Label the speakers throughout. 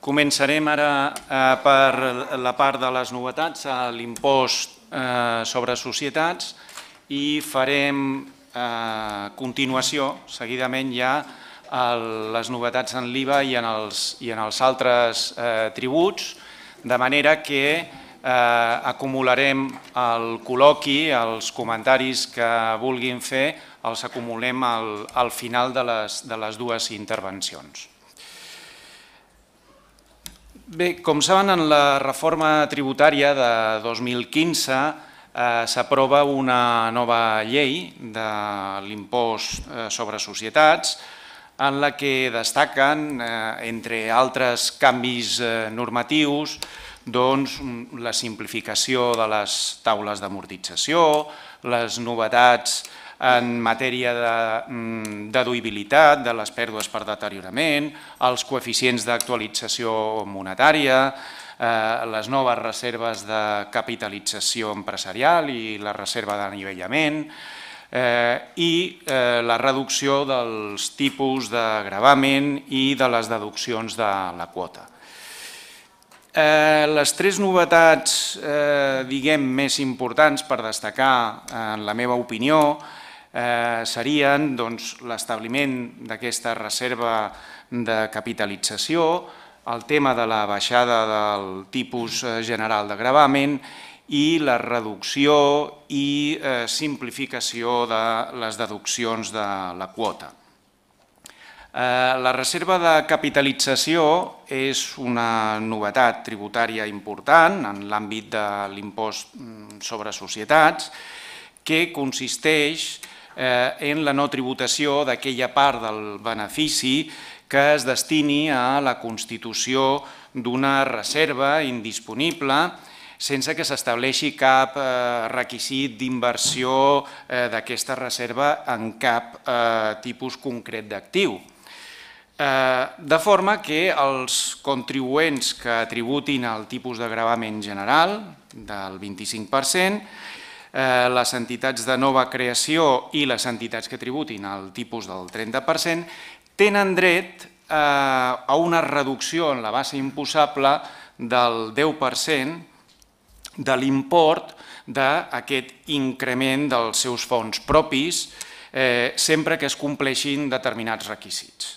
Speaker 1: Començarem ara per la part de les novetats, l'impost sobre societats, i farem a continuació, seguidament ja, les novetats en l'IVA i en els altres tributs, de manera que acumularem el col·loqui, els comentaris que vulguin fer, els acumulem al final de les dues intervencions. Bé, com saben, en la reforma tributària de 2015 s'aprova una nova llei de l'impost sobre societats en la que destaquen, entre altres canvis normatius, la simplificació de les taules d'amortització, les novetats en matèria de deduïbilitat de les pèrdues per deteriorament, els coeficients d'actualització monetària, les noves reserves de capitalització empresarial i la reserva d'anivellament i la reducció dels tipus de gravamen i de les deduccions de la quota. Les tres novetats, diguem, més importants per destacar, en la meva opinió, serien l'establiment d'aquesta reserva de capitalització, el tema de la baixada del tipus general de gravamen i la reducció i simplificació de les deduccions de la quota. La reserva de capitalització és una novetat tributària important en l'àmbit de l'impost sobre societats que consisteix en la no tributació d'aquella part del benefici que es destini a la constitució d'una reserva indisponible sense que s'estableixi cap requisit d'inversió d'aquesta reserva en cap tipus concret d'actiu. De forma que els contribuents que tributin el tipus de gravamen general del 25%, les entitats de nova creació i les entitats que tributin el tipus del 30%, tenen dret a una reducció en la base imposable del 10% de l'import d'aquest increment dels seus fons propis, sempre que es compleixin determinats requisits.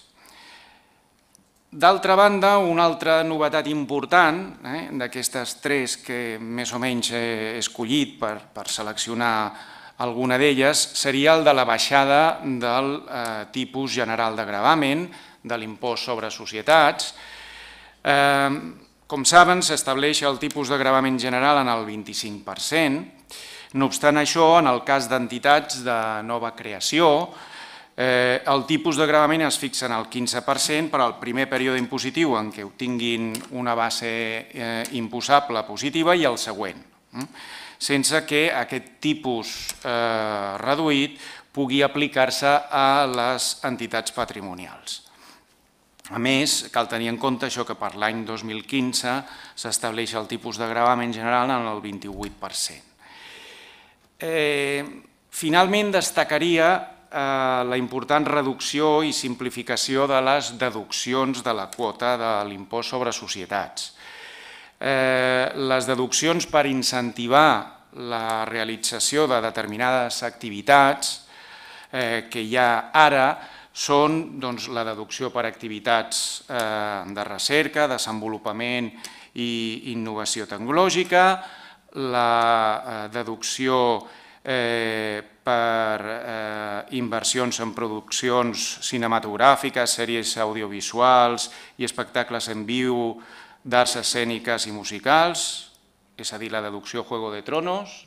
Speaker 1: D'altra banda, una altra novetat important d'aquestes tres que més o menys he escollit per seleccionar alguna d'elles seria el de la baixada del tipus general de gravamen de l'impost sobre societats. Com saben, s'estableix el tipus de gravamen general en el 25%. No obstant això, en el cas d'entitats de nova creació, el tipus de gravamen es fixa en el 15% per al primer període impositiu en què obtinguin una base imposable positiva i el següent, sense que aquest tipus reduït pugui aplicar-se a les entitats patrimonials. A més, cal tenir en compte això que per l'any 2015 s'estableix el tipus de gravamen general en el 28%. Finalment, destacaria la important reducció i simplificació de les deduccions de la quota de l'impost sobre societats. Les deduccions per incentivar la realització de determinades activitats que hi ha ara són la deducció per activitats de recerca, desenvolupament i innovació tecnològica, la deducció per inversions en produccions cinematogràfiques, sèries audiovisuals i espectacles en viu d'arts escèniques i musicals, és a dir, la deducció Juego de Tronos,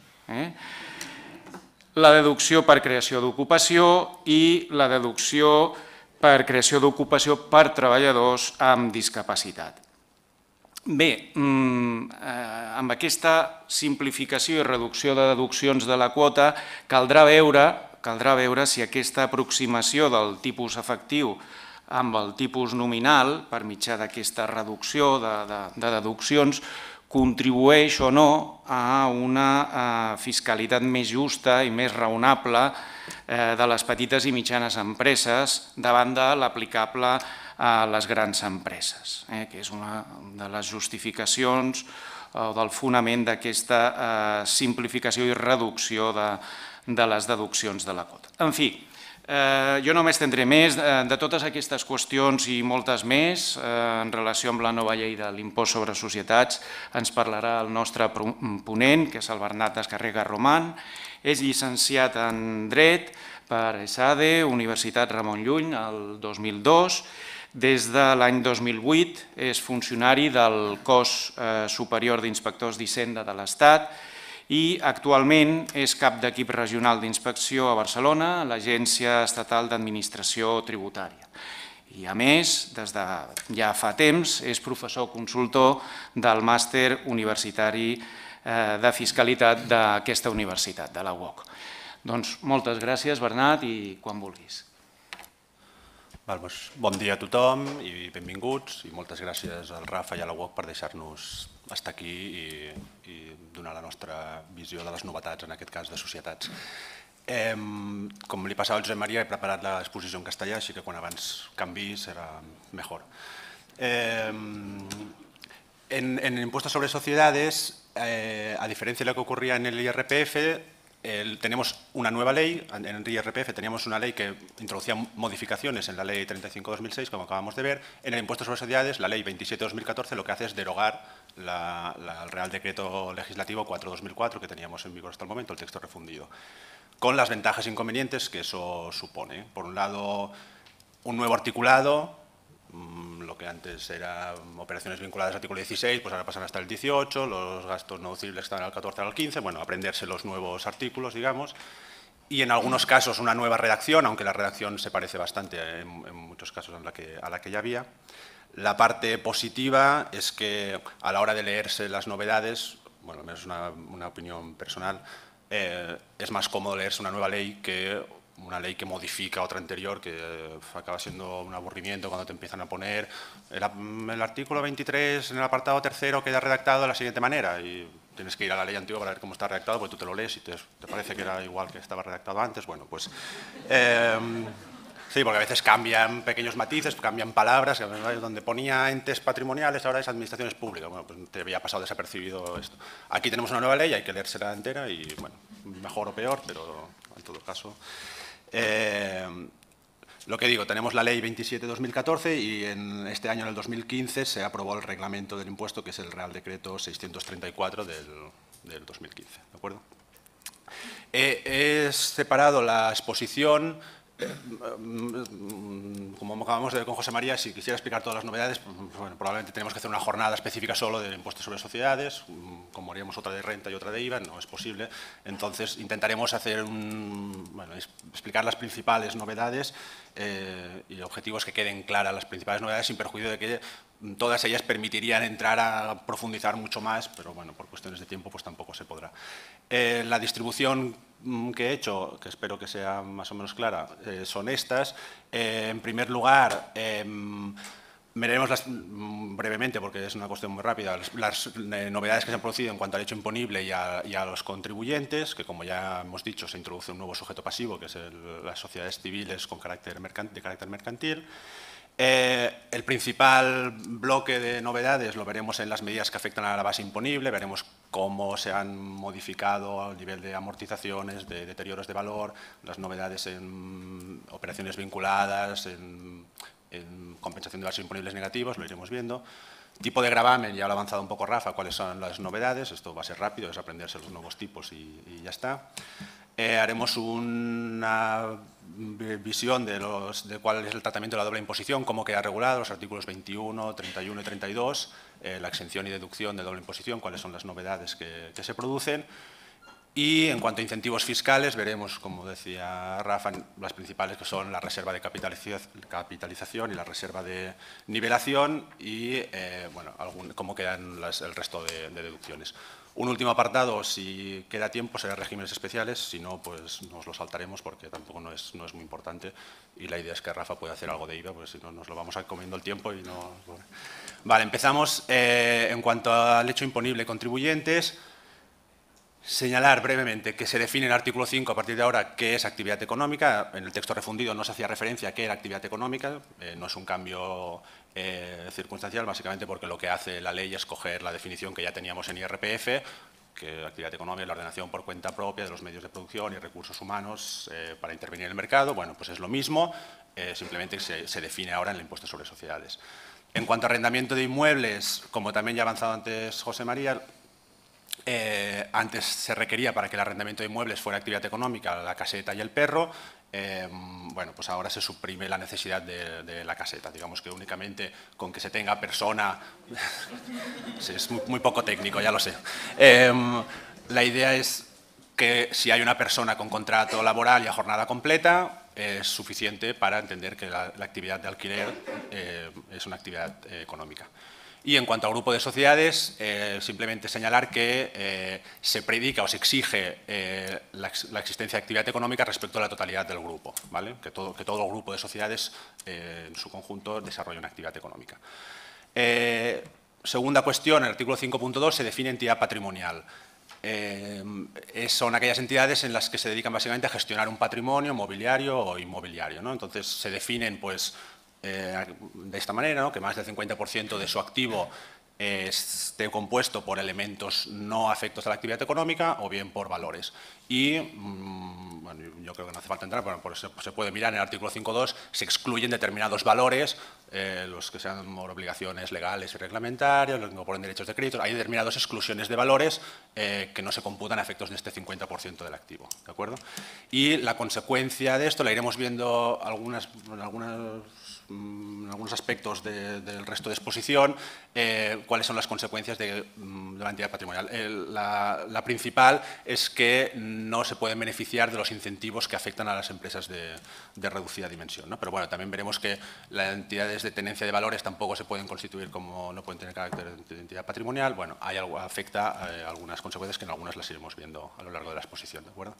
Speaker 1: la deducció per creació d'ocupació i la deducció per creació d'ocupació per treballadors amb discapacitat. Bé, amb aquesta simplificació i reducció de deduccions de la quota caldrà veure si aquesta aproximació del tipus efectiu amb el tipus nominal per mitjà d'aquesta reducció de deduccions contribueix o no a una fiscalitat més justa i més raonable de les petites i mitjanes empreses davant de l'aplicable a les grans empreses, que és una de les justificacions o del fonament d'aquesta simplificació i reducció de les deduccions de la quota. En fi, jo no m'estendré més. De totes aquestes qüestions i moltes més, en relació amb la nova llei de l'impost sobre societats, ens parlarà el nostre ponent, que és el Bernat Descarrega Román. És llicenciat en Dret per ESADE, Universitat Ramon Llull, el 2002. Des de l'any 2008 és funcionari del Cos Superior d'Inspectors d'Hisenda de l'Estat i actualment és cap d'equip regional d'inspecció a Barcelona, a l'Agència Estatal d'Administració Tributària. I a més, des de ja fa temps, és professor consultor del màster universitari de fiscalitat d'aquesta universitat, de la UOC. Doncs moltes gràcies, Bernat, i quan vulguis.
Speaker 2: Bon dia a tothom i benvinguts, i moltes gràcies al Rafa i a la UOC per deixar-nos estar aquí i donar la nostra visió de les novetats, en aquest cas de societats. Com li passava al Josep Maria, he preparat l'exposició en castellà, així que quan abans canviï serà millor. En impuestos sobre sociedades, a diferencia de lo que ocurría en el IRPF, tenemos una nueva ley. En el IRPF teníamos una ley que introducía modificaciones en la ley 35/2006, como acabamos de ver. En el impuesto sobre sociedades, la ley 27/2014 lo que hace es derogar el Real Decreto Legislativo 4/2004 que teníamos en vigor hasta el momento, el texto refundido, con las ventajas e inconvenientes que eso supone. Por un lado, un nuevo articulado. Lo que antes eran operaciones vinculadas al artículo 16, pues ahora pasan hasta el 18, los gastos no deducibles están al 14 al 15, bueno, aprenderse los nuevos artículos, digamos, y en algunos casos una nueva redacción, aunque la redacción se parece bastante en muchos casos a la que ya había. La parte positiva es que a la hora de leerse las novedades, bueno, al menos es una opinión personal, es más cómodo leerse una nueva ley que una ley que modifica otra anterior, que acaba siendo un aburrimiento cuando te empiezan a poner el artículo 23 en el apartado tercero queda redactado de la siguiente manera y tienes que ir a la ley antigua para ver cómo está redactado, porque tú te lo lees y te parece que era igual que estaba redactado antes. Bueno, pues sí, porque a veces cambian pequeños matices, cambian palabras, donde ponía entes patrimoniales, ahora es administraciones públicas. Bueno, pues te había pasado desapercibido esto. Aquí tenemos una nueva ley, hay que leérsela entera y, bueno, mejor o peor, pero en todo caso. Lo que digo, tenemos la ley 27/2014 y en este año, en el 2015, se aprobó el reglamento del impuesto, que es el Real Decreto 634 del 2015. ¿De acuerdo? He separado la exposición. Como acabamos de ver con José María, si quisiera explicar todas las novedades, bueno, probablemente tenemos que hacer una jornada específica solo del impuesto sobre sociedades, como haríamos otra de renta y otra de IVA, no es posible. Entonces intentaremos hacer explicar las principales novedades y el objetivo es que queden claras las principales novedades sin perjuicio de que todas ellas permitirían entrar a profundizar mucho más, pero bueno, por cuestiones de tiempo pues tampoco se podrá. La distribución que he hecho, que espero que sea más o menos clara, son estas. En primer lugar, veremos brevemente, porque es una cuestión muy rápida, las novedades que se han producido en cuanto al hecho imponible y a los contribuyentes, que como ya hemos dicho, se introduce un nuevo sujeto pasivo, que es las sociedades civiles de carácter mercantil. El principal bloque de novedades lo veremos en las medidas que afectan a la base imponible, veremos cómo se han modificado el nivel de amortizaciones, de deterioros de valor, las novedades en operaciones vinculadas, en compensación de bases imponibles negativos, lo iremos viendo. Tipo de gravamen, ya lo ha avanzado un poco Rafa, cuáles son las novedades, esto va a ser rápido, es aprenderse los nuevos tipos y ya está. Haremos una visión de cuál es el tratamiento de la doble imposición, cómo queda regulado, los artículos 21, 31 y 32, la exención y deducción de doble imposición, cuáles son las novedades que se producen. Y en cuanto a incentivos fiscales, veremos, como decía Rafa, las principales que son la reserva de capitalización y la reserva de nivelación y bueno, cómo quedan el resto de deducciones. Un último apartado, si queda tiempo, será regímenes especiales, si no, pues nos lo saltaremos porque tampoco no es muy importante y la idea es que Rafa pueda hacer algo de IVA, porque si no nos lo vamos a ir comiendo el tiempo y no... Vale, empezamos en cuanto al hecho imponible contribuyentes. Señalar brevemente que se define en el artículo 5 a partir de ahora qué es actividad económica. En el texto refundido no se hacía referencia a qué era actividad económica, no es un cambio circunstancial, básicamente porque lo que hace la ley es coger la definición que ya teníamos en IRPF, que actividad económica es la ordenación por cuenta propia de los medios de producción y recursos humanos para intervenir en el mercado. Bueno, pues es lo mismo, simplemente se define ahora en el impuesto sobre sociedades. En cuanto a arrendamiento de inmuebles, como también ya ha avanzado antes José María, antes se requería para que el arrendamiento de inmuebles fuera actividad económica la caseta y el perro. Bueno, pues ahora se suprime la necesidad de la caseta. Digamos que únicamente con que se tenga persona, sí, es muy poco técnico, ya lo sé. La idea es que si hay una persona con contrato laboral y a jornada completa, es suficiente para entender que la actividad de alquiler es una actividad económica. Y en cuanto al grupo de sociedades, simplemente señalar que se predica o se exige la existencia de actividad económica respecto a la totalidad del grupo, ¿vale? Que todo el grupo de sociedades en su conjunto desarrolle una actividad económica. Segunda cuestión, en el artículo 5.2 se define entidad patrimonial. Son aquellas entidades en las que se dedican básicamente a gestionar un patrimonio mobiliario o inmobiliario, ¿no? Entonces se definen pues, de esta manera, ¿no? Que más del 50% de su activo esté compuesto por elementos no afectos a la actividad económica o bien por valores. Y, bueno, yo creo que no hace falta entrar, bueno, por eso se puede mirar en el artículo 5.2, se excluyen determinados valores, los que sean por obligaciones legales y reglamentarias, los que incorporen derechos de crédito. Hay determinadas exclusiones de valores que no se computan a efectos de este 50% del activo, ¿de acuerdo? Y la consecuencia de esto la iremos viendo algunos aspectos del resto de exposición, cuáles son las consecuencias de la entidad patrimonial. La principal es que no se pueden beneficiar de los incentivos que afectan a las empresas de reducida dimensión, ¿no? Pero bueno, también veremos que las entidades de tenencia de valores tampoco se pueden constituir como, no pueden tener carácter de entidad patrimonial. Bueno, afecta algunas consecuencias que en algunas las iremos viendo a lo largo de la exposición, ¿de acuerdo?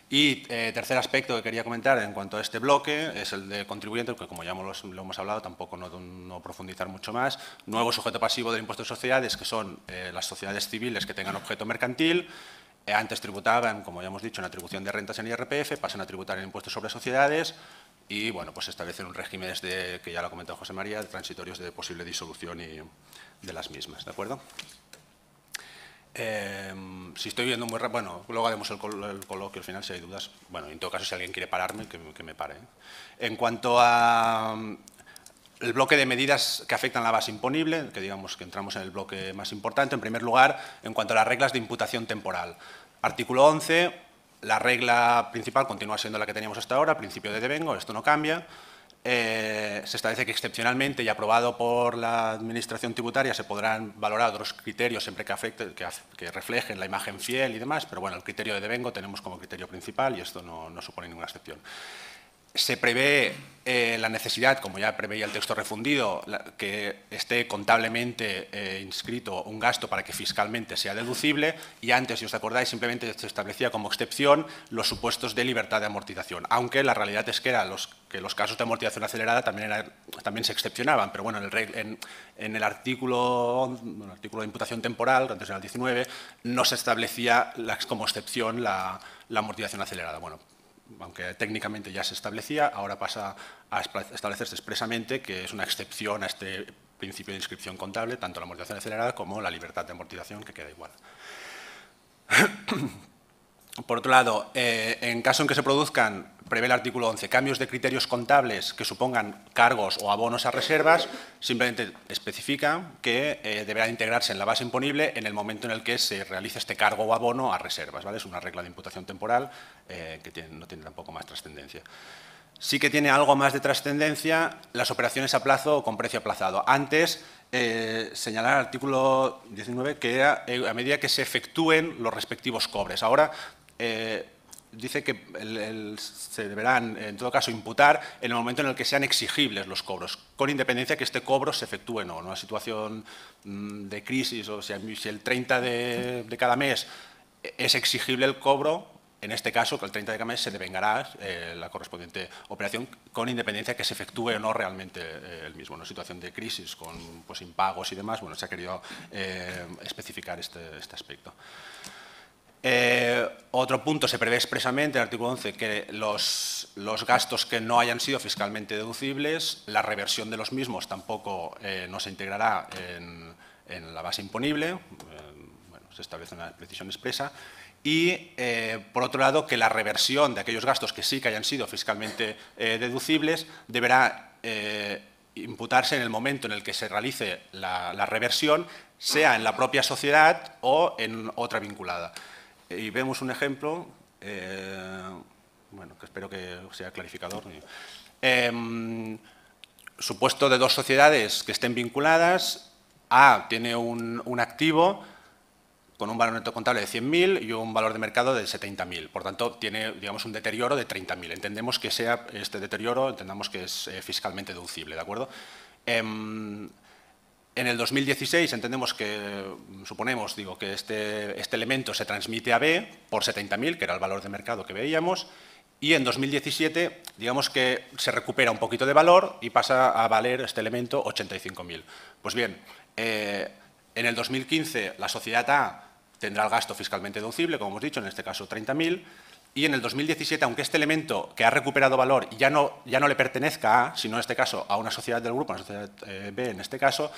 Speaker 2: Y tercer aspecto que quería comentar en cuanto a este bloque es el de contribuyente, que como ya lo hemos hablado, tampoco no profundizar mucho más. Nuevo sujeto pasivo del impuesto de sociedades, que son las sociedades civiles que tengan objeto mercantil. Antes tributaban, como ya hemos dicho, en la atribución de rentas en IRPF, pasan a tributar en impuestos sobre sociedades y, bueno, pues establecen un régimen que ya lo ha comentado José María, de transitorios de posible disolución y de las mismas, ¿de acuerdo? Si estoy viendo muy rápido, bueno, luego haremos el coloquio al final si hay dudas. Bueno, en todo caso, si alguien quiere pararme, que me pare. En cuanto a el bloque de medidas que afectan la base imponible, que digamos que entramos en el bloque más importante, en primer lugar, en cuanto a las reglas de imputación temporal. Artículo 11, la regla principal continúa siendo la que teníamos hasta ahora, principio de devengo, esto no cambia. Se establece que excepcionalmente y aprobado por la Administración tributaria se podrán valorar otros criterios siempre que reflejen la imagen fiel y demás, pero bueno, el criterio de devengo tenemos como criterio principal y esto no supone ninguna excepción. Se prevé la necesidad, como ya preveía el texto refundido, que esté contablemente inscrito un gasto para que fiscalmente sea deducible y antes, si os acordáis, simplemente se establecía como excepción los supuestos de libertad de amortización, aunque la realidad es que los casos de amortización acelerada también se excepcionaban, pero bueno, en el artículo de imputación temporal, antes era el 19, no se establecía como excepción la amortización acelerada. Bueno, aunque técnicamente ya se establecía, ahora pasa a establecerse expresamente que es una excepción a este principio de inscripción contable, tanto la amortización acelerada como la libertad de amortización, que queda igual. Por otro lado, en caso en que se produzcan, prevé el artículo 11, cambios de criterios contables que supongan cargos o abonos a reservas, simplemente especifica que deberá integrarse en la base imponible en el momento en el que se realice este cargo o abono a reservas, ¿vale? Es una regla de imputación temporal que no tiene tampoco más trascendencia. Sí que tiene algo más de trascendencia las operaciones a plazo o con precio aplazado. Antes, señalar el artículo 19 que era a medida que se efectúen los respectivos cobres. Ahora, dice que se deberán, en todo caso, imputar en el momento en el que sean exigibles los cobros, con independencia que este cobro se efectúe o no. En una situación de crisis, o sea, si el 30 de cada mes es exigible el cobro, en este caso, que el 30 de cada mes se devengará la correspondiente operación, con independencia que se efectúe o no realmente el mismo. En una situación de crisis, con pues, impagos y demás, bueno, se ha querido especificar este aspecto. Otro punto, se prevé expresamente en el artículo 11 que los gastos que no hayan sido fiscalmente deducibles, la reversión de los mismos tampoco no se integrará en la base imponible, bueno, se establece una precisión expresa, y, por otro lado, que la reversión de aquellos gastos que sí que hayan sido fiscalmente deducibles deberá imputarse en el momento en el que se realice la reversión, sea en la propia sociedad o en otra vinculada. Y vemos un ejemplo, bueno, que espero que sea clarificador. Supuesto de dos sociedades que estén vinculadas, A tiene un activo con un valor neto contable de 100.000 y un valor de mercado de 70.000. Por tanto, tiene, digamos, un deterioro de 30.000. Entendemos que sea este deterioro, entendamos que es fiscalmente deducible, ¿de acuerdo? En el 2016 entendemos que, suponemos, digo, que este elemento se transmite a B por 70.000, que era el valor de mercado que veíamos, y en 2017, digamos que se recupera un poquito de valor y pasa a valer este elemento 85.000. Pues bien, en el 2015 la sociedad A tendrá el gasto fiscalmente deducible, como hemos dicho, en este caso 30.000, y en el 2017, aunque este elemento que ha recuperado valor ya no le pertenezca a A, sino en este caso a una sociedad del grupo, a una sociedad B en este caso,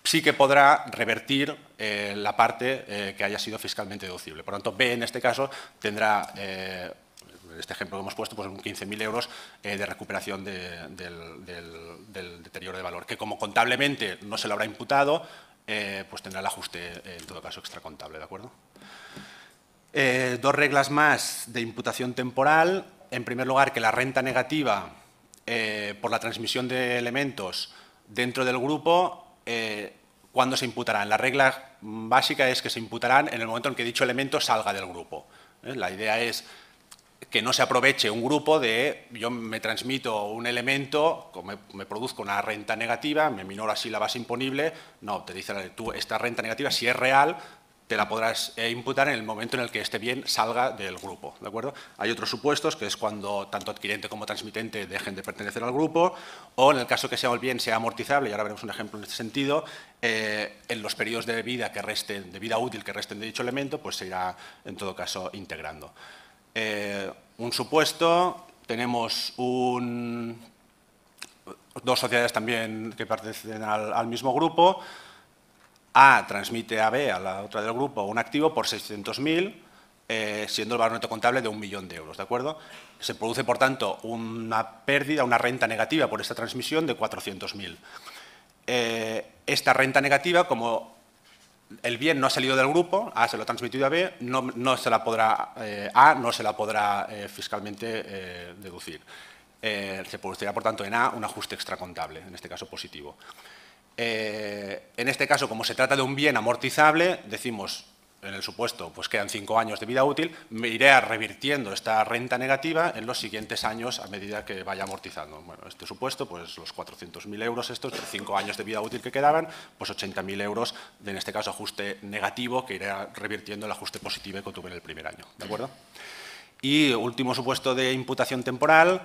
Speaker 2: sí que podrá revertir la parte que haya sido fiscalmente deducible. Por tanto, B en este caso tendrá, en este ejemplo que hemos puesto, pues 15.000 euros de recuperación del deterioro de valor, que como contablemente no se lo habrá imputado, pues tendrá el ajuste, en todo caso, extracontable, ¿de acuerdo? Dos reglas más de imputación temporal. En primer lugar, que la renta negativa por la transmisión de elementos dentro del grupo, ¿cuándo se imputarán? La regla básica es que se imputarán en el momento en que dicho elemento salga del grupo. La idea es que no se aproveche un grupo de yo me transmito un elemento, me produzco una renta negativa, me minoro así la base imponible. No, te dice tú, esta renta negativa, si es real, te la podrás imputar en el momento en el que este bien salga del grupo, ¿de acuerdo? Hay otros supuestos, que es cuando tanto adquirente como transmitente dejen de pertenecer al grupo, o en el caso que sea el bien sea amortizable, y ahora veremos un ejemplo en este sentido, en los periodos de vida que resten, de vida útil que resten de dicho elemento, pues se irá en todo caso integrando. Un supuesto, tenemos dos sociedades también que pertenecen al mismo grupo. A transmite a B, a la otra del grupo, un activo por 600.000, siendo el valor neto contable de 1.000.000 de euros, ¿de acuerdo? Se produce, por tanto, una pérdida, una renta negativa por esta transmisión de 400.000. Esta renta negativa, como el bien no ha salido del grupo, A se lo ha transmitido a B, no se la podrá, A no se la podrá fiscalmente deducir. Se producirá, por tanto, en A un ajuste extracontable, en este caso positivo. En este caso, como se trata de un bien amortizable, decimos, en el supuesto, pues quedan 5 años de vida útil, me iré revirtiendo esta renta negativa en los siguientes años a medida que vaya amortizando. Bueno, este supuesto, pues los 400.000 euros estos, de 5 años de vida útil que quedaban, pues 80.000 euros de, en este caso, ajuste negativo, que iré revirtiendo el ajuste positivo que tuve en el primer año, ¿de acuerdo? Y último supuesto de imputación temporal,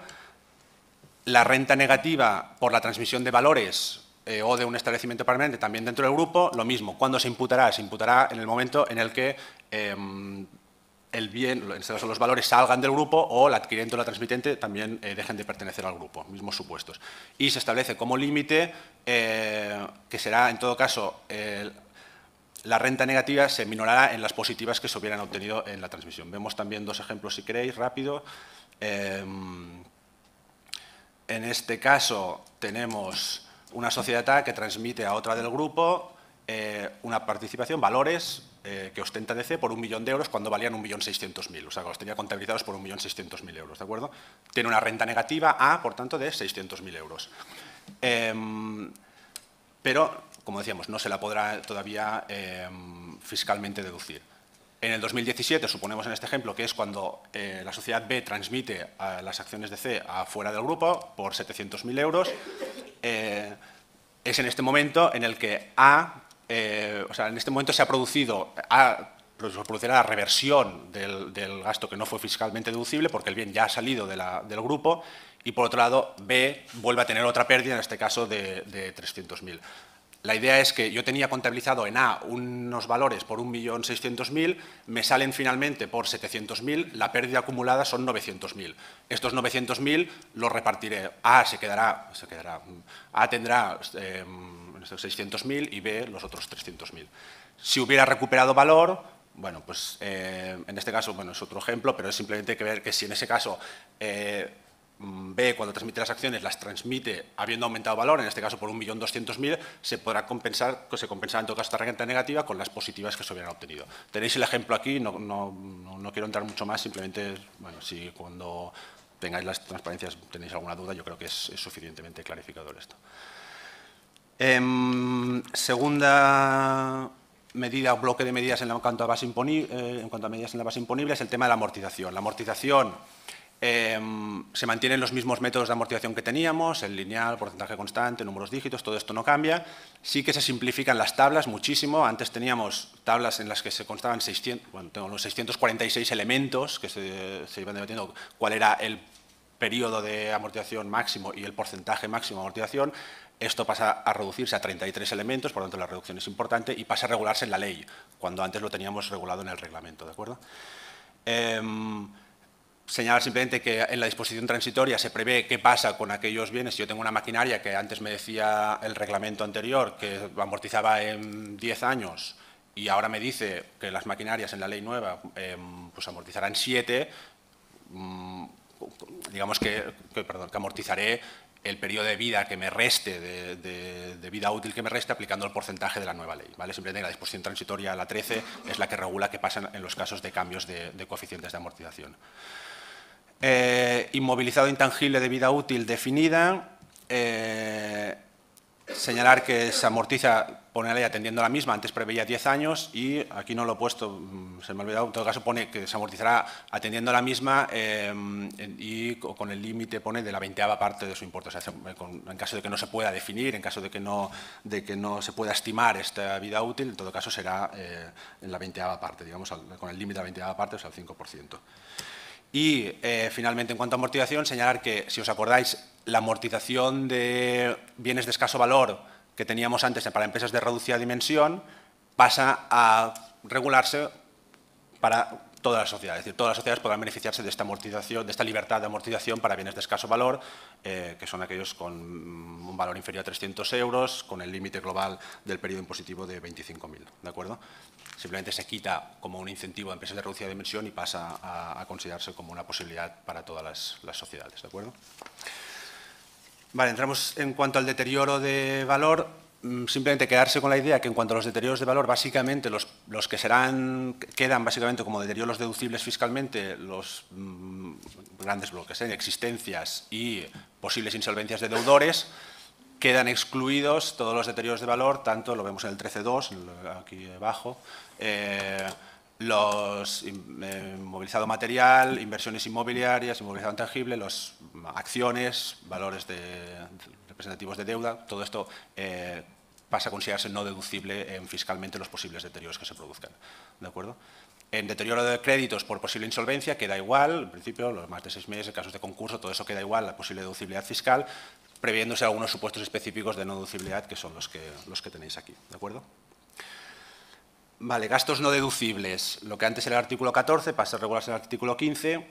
Speaker 2: la renta negativa por la transmisión de valores o de un establecimiento permanente también dentro del grupo, lo mismo. ¿Cuándo se imputará? Se imputará en el momento en el que el bien, en este caso los valores, salgan del grupo o el adquirente o la transmitente también dejen de pertenecer al grupo, mismos supuestos. Y se establece como límite que será, en todo caso, la renta negativa se minorará en las positivas que se hubieran obtenido en la transmisión. Vemos también dos ejemplos, si queréis, rápido. En este caso tenemos una sociedad A que transmite a otra del grupo una participación, valores que ostenta DC por 1.000.000 de euros cuando valían 1.600.000, o sea, que los tenía contabilizados por 1.600.000 euros, ¿de acuerdo? Tiene una renta negativa A, por tanto, de 600.000 euros. Pero, como decíamos, no se la podrá todavía fiscalmente deducir. En el 2017, suponemos en este ejemplo, que es cuando la sociedad B transmite las acciones de C afuera del grupo por 700.000 euros, es en este momento en el que o sea, en este momento se ha producido, producirá la reversión del gasto que no fue fiscalmente deducible porque el bien ya ha salido del grupo, y por otro lado B vuelve a tener otra pérdida, en este caso de 300.000. La idea es que yo tenía contabilizado en A unos valores por 1.600.000, me salen finalmente por 700.000, la pérdida acumulada son 900.000. Estos 900.000 los repartiré. A A tendrá 600.000 y B los otros 300.000. Si hubiera recuperado valor, bueno, pues en este caso, bueno, es otro ejemplo, pero es simplemente que ver que si en ese caso B, cuando transmite las acciones, las transmite habiendo aumentado valor, en este caso por 1.200.000, se podrá compensar, se compensará en todo caso esta renta negativa con las positivas que se hubieran obtenido. Tenéis el ejemplo aquí, no quiero entrar mucho más, simplemente, bueno, si cuando tengáis las transparencias tenéis alguna duda, yo creo que es suficientemente clarificador esto. Segunda medida o bloque de medidas en cuanto a medidas en la base imponible es el tema de la amortización. La amortización se mantienen los mismos métodos de amortización que teníamos, el lineal, porcentaje constante, números dígitos, todo esto no cambia. Sí que se simplifican las tablas muchísimo. Antes teníamos tablas en las que se constaban 646 elementos que se iban debatiendo cuál era el periodo de amortización máximo y el porcentaje máximo de amortización. Esto pasa a reducirse a 33 elementos, por lo tanto la reducción es importante, y pasa a regularse en la ley, cuando antes lo teníamos regulado en el reglamento, ¿de acuerdo? Señalar simplemente que en la disposición transitoria se prevé qué pasa con aquellos bienes. Si yo tengo una maquinaria que antes me decía el reglamento anterior que amortizaba en 10 años y ahora me dice que las maquinarias en la ley nueva pues amortizarán 7, digamos que amortizaré el periodo de vida que me reste, de vida útil que me reste, aplicando el porcentaje de la nueva ley, ¿vale? Simplemente la disposición transitoria, la 13, es la que regula qué pasa en los casos de cambios de coeficientes de amortización. Inmovilizado intangible de vida útil definida, señalar que se amortiza, pone la ley atendiendo a la misma, antes preveía 10 años y aquí no lo he puesto, se me ha olvidado, en todo caso pone que se amortizará atendiendo a la misma y con el límite pone de la 20ª parte de su importe, o sea, en caso de que no se pueda definir, en caso de que no se pueda estimar esta vida útil, en todo caso será en la 20ª parte, digamos, con el límite de la 20ª parte, o sea, el 5%. Y finalmente, en cuanto a amortización, señalar que, si os acordáis, la amortización de bienes de escaso valor que teníamos antes para empresas de reducida dimensión pasa a regularse para todas las sociedades. Es decir, todas las sociedades podrán beneficiarse de esta amortización, de esta libertad de amortización para bienes de escaso valor, que son aquellos con un valor inferior a 300 euros, con el límite global del periodo impositivo de 25.000. ¿De acuerdo? Simplemente se quita como un incentivo a empresas de reducida dimensión y pasa a considerarse como una posibilidad para todas las sociedades. ¿De acuerdo? Vale, entramos en cuanto al deterioro de valor. Simplemente quedarse con la idea que en cuanto a los deterioros de valor, básicamente los que quedan básicamente como deterioros deducibles fiscalmente, los grandes bloques, existencias y posibles insolvencias de deudores. Quedan excluidos todos los deterioros de valor, tanto lo vemos en el 13.2, aquí abajo, los inmovilizado material, inversiones inmobiliarias, inmovilizado intangible, las acciones, valores representativos de deuda, todo esto pasa a considerarse no deducible fiscalmente los posibles deterioros que se produzcan. ¿De acuerdo? En deterioro de créditos por posible insolvencia queda igual, en principio, los más de 6 meses, casos de concurso, todo eso queda igual, la posible deducibilidad fiscal, previéndose algunos supuestos específicos de no deducibilidad, que son los que tenéis aquí. ¿De acuerdo? Vale, gastos no deducibles. Lo que antes era el artículo 14 pasa a regularse en el artículo 15.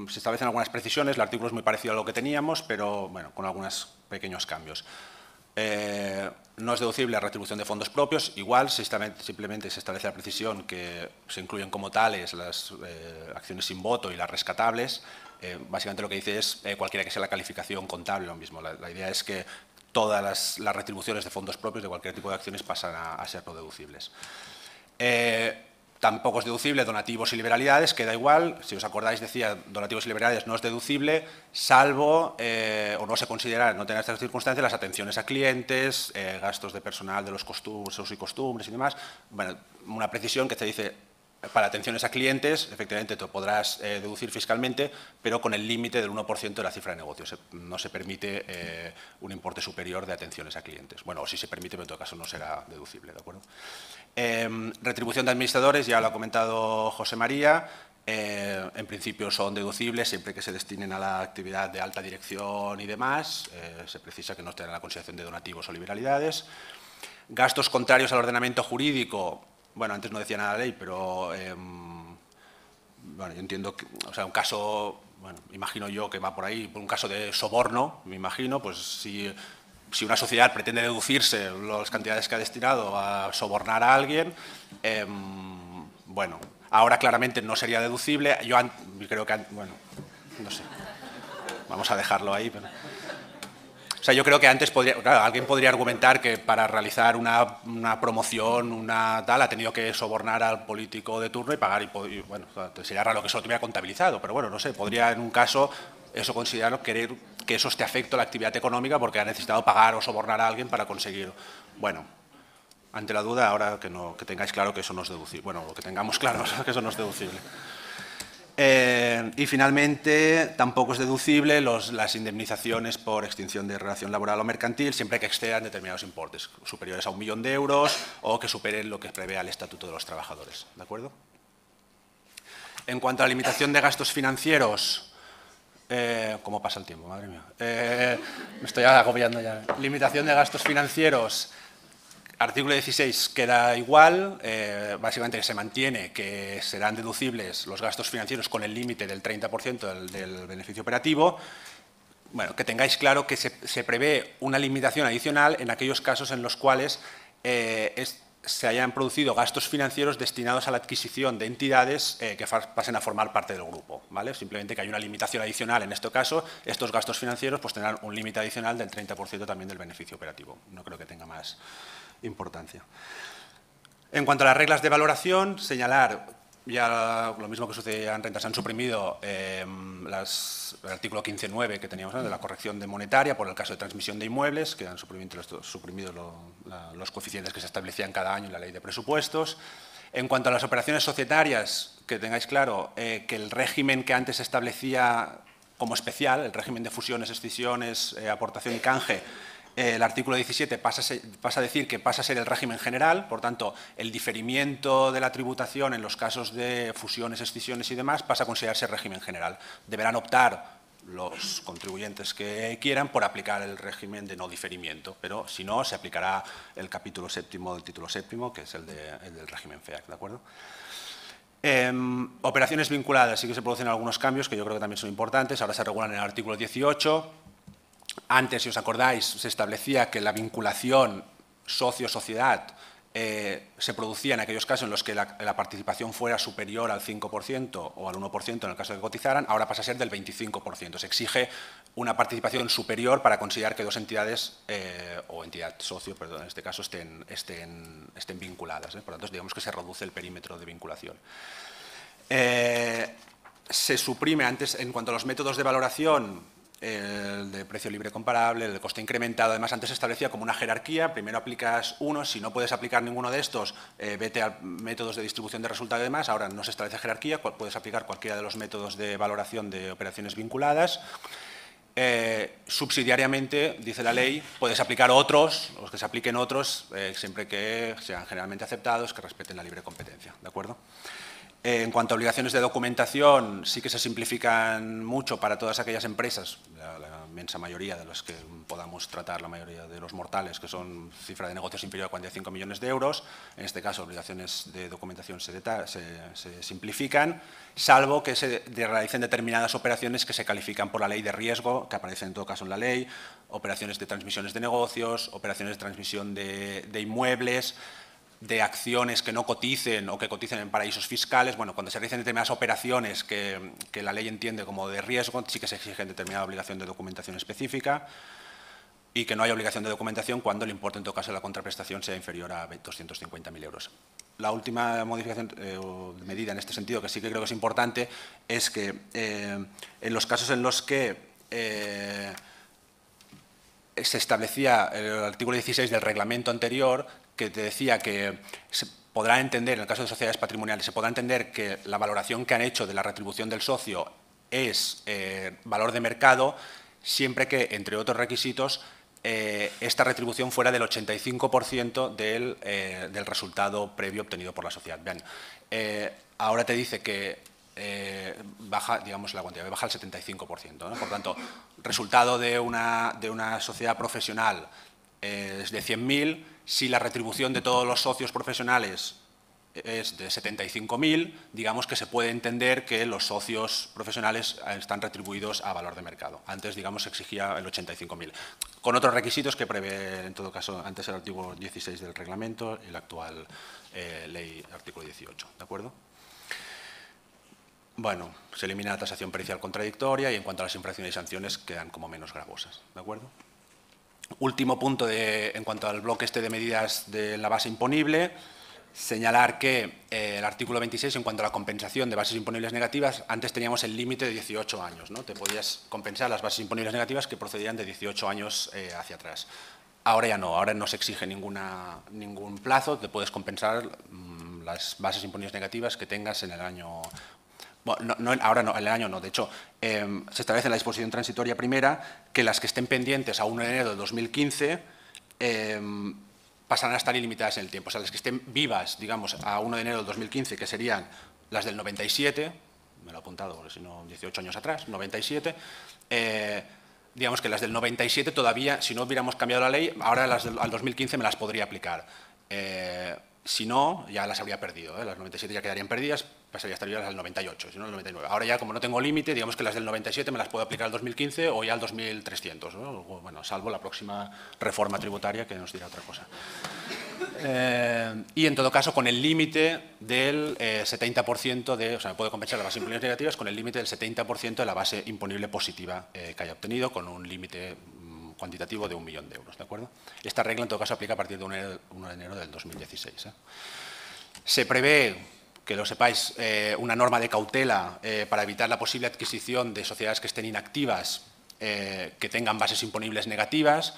Speaker 2: Se establecen algunas precisiones, el artículo es muy parecido a lo que teníamos, pero bueno, con algunos pequeños cambios. No es deducible la retribución de fondos propios, igual, simplemente se establece la precisión que se incluyen como tales las acciones sin voto y las rescatables. Básicamente lo que dice es cualquiera que sea la calificación contable, lo mismo. La idea es que todas las retribuciones de fondos propios de cualquier tipo de acciones pasan a ser no deducibles. Tampoco es deducible donativos y liberalidades, queda igual. Si os acordáis, decía, donativos y liberalidades no es deducible, salvo, o no se considera, no tener estas circunstancias, las atenciones a clientes, gastos de personal de los usos y costumbres y demás. Bueno, una precisión que te dice, para atenciones a clientes, efectivamente, te podrás deducir fiscalmente, pero con el límite del 1% de la cifra de negocio. No se permite un importe superior de atenciones a clientes. Bueno, o si se permite, pero en todo caso no será deducible, ¿de acuerdo? Retribución de administradores, ya lo ha comentado José María. En principio son deducibles siempre que se destinen a la actividad de alta dirección y demás. Se precisa que no estén en la consideración de donativos o liberalidades. Gastos contrarios al ordenamiento jurídico, bueno, antes no decía nada la ley, pero bueno, yo entiendo que, o sea, un caso, bueno, imagino yo que va por ahí, por un caso de soborno, me imagino, pues si una sociedad pretende deducirse las cantidades que ha destinado a sobornar a alguien, bueno, ahora claramente no sería deducible. Yo creo que, bueno, no sé, vamos a dejarlo ahí. Pero, o sea, yo creo que antes claro, alguien podría argumentar que para realizar una promoción, una tal, ha tenido que sobornar al político de turno y pagar, y bueno, sería raro que eso lo tuviera contabilizado, pero bueno, no sé, podría en un caso eso considerarlo, querer que eso esté afecto a la actividad económica porque ha necesitado pagar o sobornar a alguien para conseguirlo. Bueno, ante la duda, ahora que tengáis claro que eso no es deducible. Bueno, lo que tengamos claro que eso no es deducible. Y finalmente, tampoco es deducible las indemnizaciones por extinción de relación laboral o mercantil, siempre que excedan determinados importes, superiores a 1 millón de euros o que superen lo que prevé el Estatuto de los Trabajadores. ¿De acuerdo? En cuanto a la limitación de gastos financieros, ¿cómo pasa el tiempo? Madre mía. Me estoy agobiando ya. Limitación de gastos financieros. Artículo 16 queda igual, básicamente se mantiene que serán deducibles los gastos financieros con el límite del 30% del beneficio operativo. Bueno, que tengáis claro que se prevé una limitación adicional en aquellos casos en los cuales se hayan producido gastos financieros destinados a la adquisición de entidades que pasen a formar parte del grupo, ¿vale? Simplemente que hay una limitación adicional en este caso, estos gastos financieros pues tendrán un límite adicional del 30% también del beneficio operativo. No creo que tenga más importancia. En cuanto a las reglas de valoración, señalar, ya lo mismo que sucedía en rentas, han suprimido el artículo 15.9 que teníamos, ¿no?, de la corrección de monetaria por el caso de transmisión de inmuebles, que han suprimido los coeficientes que se establecían cada año en la ley de presupuestos. En cuanto a las operaciones societarias, que tengáis claro que el régimen que antes se establecía como especial, el régimen de fusiones, escisiones, aportación y canje, el artículo 17 pasa a decir que pasa a ser el régimen general, por tanto, el diferimiento de la tributación en los casos de fusiones, escisiones y demás pasa a considerarse régimen general. Deberán optar los contribuyentes que quieran por aplicar el régimen de no diferimiento, pero si no, se aplicará el capítulo séptimo del título séptimo, que es el del régimen FEAC, ¿de acuerdo? Operaciones vinculadas, sí que se producen algunos cambios que yo creo que también son importantes, ahora se regulan en el artículo 18. Antes, si os acordáis, se establecía que la vinculación socio-sociedad se producía en aquellos casos en los que la participación fuera superior al 5% o al 1% en el caso de que cotizaran, ahora pasa a ser del 25%. Se exige una participación superior para considerar que dos entidades, o entidad socio, perdón, en este caso, estén vinculadas. Por lo tanto, digamos que se reduce el perímetro de vinculación. Se suprime antes, en cuanto a los métodos de valoración, el de precio libre comparable, el de coste incrementado. Además, antes se establecía como una jerarquía, primero aplicas uno, si no puedes aplicar ninguno de estos, vete a métodos de distribución de resultado y demás. Ahora no se establece jerarquía, puedes aplicar cualquiera de los métodos de valoración de operaciones vinculadas. Subsidiariamente, dice la ley, puedes aplicar otros, los que se apliquen otros, siempre que sean generalmente aceptados, que respeten la libre competencia, ¿de acuerdo? En cuanto a obligaciones de documentación, sí que se simplifican mucho para todas aquellas empresas, la inmensa mayoría de las que podamos tratar, la mayoría de los mortales, que son cifra de negocios inferior a 45 millones de euros. En este caso, obligaciones de documentación se simplifican, salvo que se realicen determinadas operaciones que se califican por la ley de riesgo, que aparecen en todo caso en la ley, operaciones de transmisiones de negocios, operaciones de transmisión de inmuebles, de acciones que no coticen o que coticen en paraísos fiscales. Bueno, cuando se realicen determinadas operaciones que la ley entiende como de riesgo, sí que se exige determinada obligación de documentación específica y que no hay obligación de documentación cuando el importe, en todo caso, de la contraprestación sea inferior a 250.000 euros. La última modificación o medida en este sentido, que sí que creo que es importante, es que en los casos en los que se establecía el artículo 16 del reglamento anterior, que te decía que se podrá entender, en el caso de sociedades patrimoniales, se podrá entender que la valoración que han hecho de la retribución del socio es valor de mercado, siempre que, entre otros requisitos, esta retribución fuera del 85% del resultado previo obtenido por la sociedad. Bien, ahora te dice que baja, digamos, la cuantía, baja al 75%, ¿no? Por tanto, resultado de una sociedad profesional es de 100.000, si la retribución de todos los socios profesionales es de 75.000, digamos que se puede entender que los socios profesionales están retribuidos a valor de mercado. Antes, digamos, se exigía el 85.000. Con otros requisitos que prevé, en todo caso, antes el artículo 16 del reglamento y la actual ley, artículo 18. ¿De acuerdo? Bueno, se elimina la tasación pericial contradictoria y en cuanto a las infracciones y sanciones quedan como menos gravosas. ¿De acuerdo? Último punto en cuanto al bloque de medidas de la base imponible. Señalar que el artículo 26, en cuanto a la compensación de bases imponibles negativas, antes teníamos el límite de 18 años, ¿no? Te podías compensar las bases imponibles negativas que procedían de 18 años hacia atrás. Ahora ya no, ahora no se exige ningún plazo, te puedes compensar las bases imponibles negativas que tengas en el año... Bueno, ahora no, en el año no, de hecho, se establece en la disposición transitoria primera que las que estén pendientes a 1 de enero de 2015 pasarán a estar ilimitadas en el tiempo. O sea, las que estén vivas, digamos, a 1 de enero del 2015, que serían las del 97, me lo he apuntado porque si no, 18 años atrás, 97, digamos que las del 97 todavía, si no hubiéramos cambiado la ley, ahora las al 2015 me las podría aplicar. Si no, ya las habría perdido, las 97 ya quedarían perdidas, pasaría a estar vivas al 98, si no al 99. Ahora ya, como no tengo límite, digamos que las del 97 me las puedo aplicar al 2015 o ya al 2300, ¿no? Bueno, salvo la próxima reforma tributaria que nos dirá otra cosa. Y en todo caso, con el límite del 70% de, o sea, me puedo compensar las bases imponibles negativas con el límite del 70% de la base imponible positiva que haya obtenido, con un límite cuantitativo de 1 millón de euros, ¿de acuerdo? Esta regla, en todo caso, aplica a partir de 1 de enero del 2016. Se prevé, que lo sepáis, una norma de cautela para evitar la posible adquisición de sociedades que estén inactivas, que tengan bases imponibles negativas.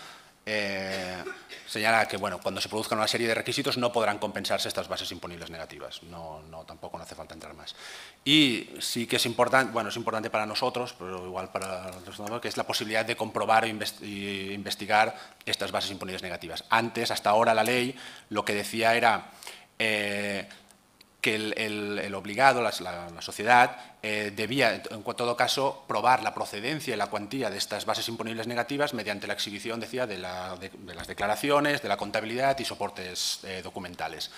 Speaker 2: Señala que, bueno, cuando se produzcan una serie de requisitos no podrán compensarse estas bases imponibles negativas. Tampoco no hace falta entrar más. Y sí que es importante, bueno, es importante para nosotros, pero igual para los, que es la posibilidad de comprobar e investigar estas bases imponibles negativas. Antes, hasta ahora, la ley lo que decía era que el obligado, la sociedad, debía, en todo caso, probar la procedencia y la cuantía de estas bases imponibles negativas mediante la exhibición, decía, de las declaraciones, de la contabilidad y soportes documentales.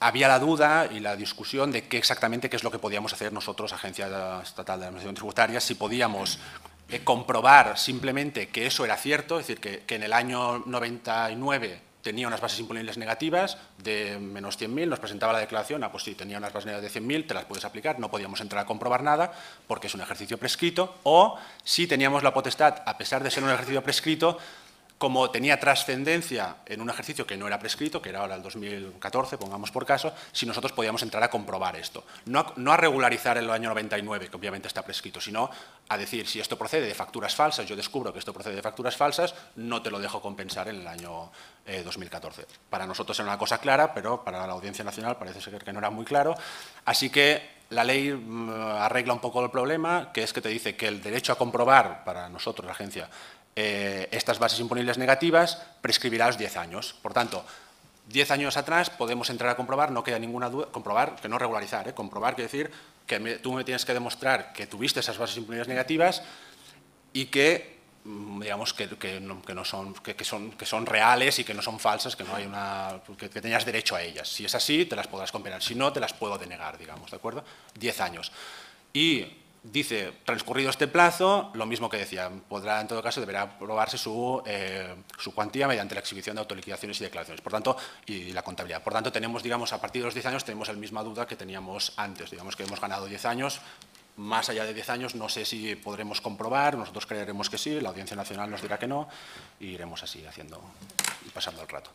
Speaker 2: Había la duda y la discusión de qué exactamente es lo que podíamos hacer nosotros, Agencia Estatal de Administración Tributaria, si podíamos comprobar simplemente que eso era cierto, es decir, que en el año 99 tenía unas bases imponibles negativas de menos 100.000, nos presentaba la declaración, pues sí, tenía unas bases negativas de 100.000, te las puedes aplicar, no podíamos entrar a comprobar nada porque es un ejercicio prescrito, o si teníamos la potestad, a pesar de ser un ejercicio prescrito, como tenía trascendencia en un ejercicio que no era prescrito, que era ahora el 2014, pongamos por caso, si nosotros podíamos entrar a comprobar esto. No a regularizar el año 99, que obviamente está prescrito, sino a decir, si esto procede de facturas falsas, yo descubro que esto procede de facturas falsas, no te lo dejo compensar en el año 2014. Para nosotros era una cosa clara, pero para la Audiencia Nacional parece ser que no era muy claro. Así que la ley arregla un poco el problema, que es que te dice que el derecho a comprobar, para nosotros, la agencia, estas bases imponibles negativas, prescribirá los 10 años. Por tanto, 10 años atrás podemos entrar a comprobar, no queda ninguna duda, comprobar, que no regularizar, comprobar quiere decir que tú me tienes que demostrar que tuviste esas bases imponibles negativas y que, digamos, que son reales y que no son falsas, que no hay que tenías derecho a ellas. Si es así, te las podrás compensar, si no, te las puedo denegar, digamos, ¿de acuerdo? 10 años. Y dice, transcurrido este plazo, lo mismo que decía, podrá, en todo caso, deberá aprobarse su cuantía mediante la exhibición de autoliquidaciones y declaraciones, por tanto, y la contabilidad. Por tanto, tenemos, digamos, a partir de los 10 años, tenemos la misma duda que teníamos antes, digamos que hemos ganado 10 años, más allá de 10 años, no sé si podremos comprobar, nosotros creeremos que sí, la Audiencia Nacional nos dirá que no, y iremos así haciendo y pasando el rato.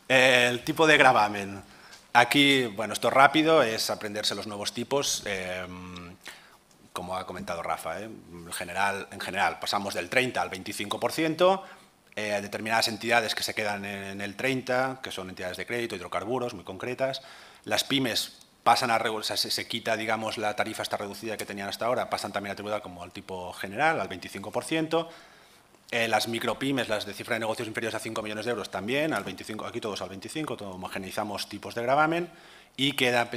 Speaker 2: El tipo de gravamen. Aquí, bueno, esto rápido, es aprenderse los nuevos tipos, como ha comentado Rafa. En general, pasamos del 30 al 25%, determinadas entidades que se quedan en el 30, que son entidades de crédito, hidrocarburos, muy concretas. Las pymes pasan a, o sea, se quita, digamos, la tarifa esta reducida que tenían hasta ahora, pasan también a tributar como al tipo general, al 25%. Las micropymes, las de cifra de negocios inferiores a 5 millones de euros también, al 25, aquí todos al 25, todo homogeneizamos tipos de gravamen y queda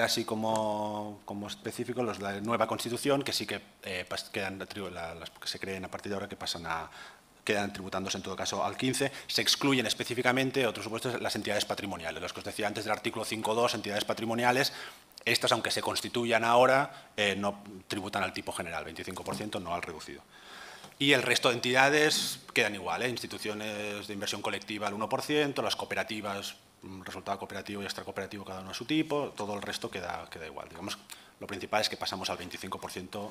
Speaker 2: así como específico los de la nueva Constitución, que sí que quedan, las que se creen a partir de ahora, que quedan tributándose en todo caso al 15, se excluyen específicamente, otros supuestos, las entidades patrimoniales, los que os decía antes del artículo 5.2, entidades patrimoniales. Estas, aunque se constituyan ahora, no tributan al tipo general, 25%, no al reducido. Y el resto de entidades quedan igual, instituciones de inversión colectiva al 1%, las cooperativas, resultado cooperativo y extracooperativo cada uno a su tipo, todo el resto queda igual. Digamos, lo principal es que pasamos al 25%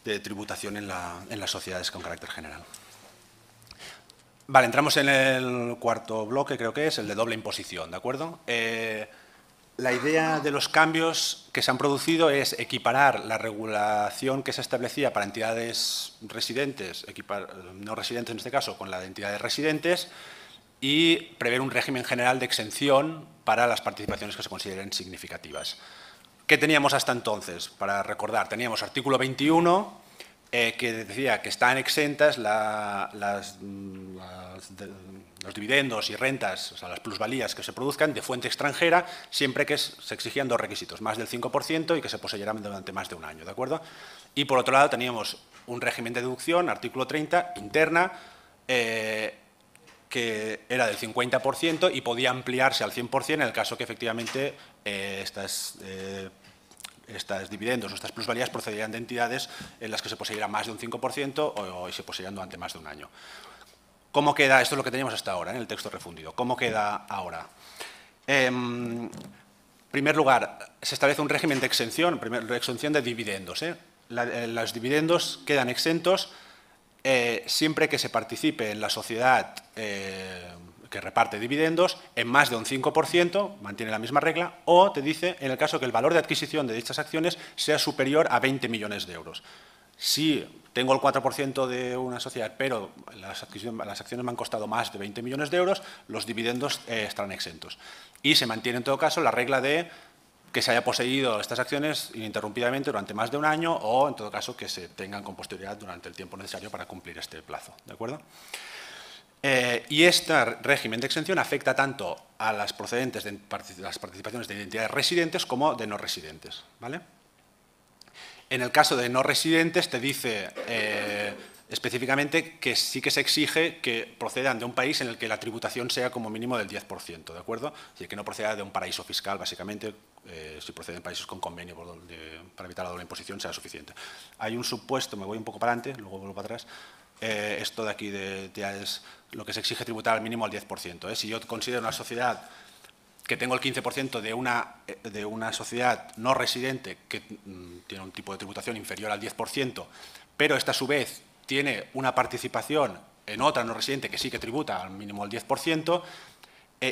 Speaker 2: de tributación en las sociedades con carácter general. Vale, entramos en el cuarto bloque, creo que es el de doble imposición, ¿de acuerdo? La idea de los cambios que se han producido es equiparar la regulación que se establecía para entidades residentes, no residentes en este caso, con la de entidades residentes y prever un régimen general de exención para las participaciones que se consideren significativas. ¿Qué teníamos hasta entonces? Para recordar, teníamos artículo 21, que decía que están exentas los dividendos y rentas, o sea, las plusvalías que se produzcan de fuente extranjera, siempre que se exigían dos requisitos, más del 5% y que se poseyeran durante más de un año, ¿de acuerdo? Y por otro lado teníamos un régimen de deducción, artículo 30, interna, que era del 50% y podía ampliarse al 100% en el caso que efectivamente estos dividendos o estas plusvalías procedieran de entidades en las que se poseyera más de un 5% o se poseyeran durante más de un año. ¿Cómo queda? Esto es lo que teníamos hasta ahora en el texto refundido. ¿Cómo queda ahora? En primer lugar, se establece un régimen de exención, exención de dividendos. Los dividendos quedan exentos siempre que se participe en la sociedad que reparte dividendos en más de un 5%, mantiene la misma regla, o te dice en el caso que el valor de adquisición de dichas acciones sea superior a 20 millones de euros. Si tengo el 4% de una sociedad, pero las acciones me han costado más de 20 millones de euros, los dividendos estarán exentos. Y se mantiene en todo caso la regla de que se haya poseído estas acciones ininterrumpidamente durante más de un año o, en todo caso, que se tengan con posterioridad durante el tiempo necesario para cumplir este plazo. ¿De acuerdo? Y este régimen de exención afecta tanto a las procedentes de las participaciones de identidades residentes como de no residentes. ¿Vale? En el caso de no residentes te dice específicamente que sí que se exige que procedan de un país en el que la tributación sea como mínimo del 10%, ¿de acuerdo? Es decir, que no proceda de un paraíso fiscal, básicamente, si proceden países con convenio para evitar la doble imposición sea suficiente. Hay un supuesto, me voy un poco para adelante, luego vuelvo para atrás. Esto de aquí ya es lo que se exige tributar al mínimo al 10%. Si yo considero una sociedad que tengo el 15% de una sociedad no residente que tiene un tipo de tributación inferior al 10%, pero esta a su vez tiene una participación en otra no residente que sí que tributa al mínimo al 10%,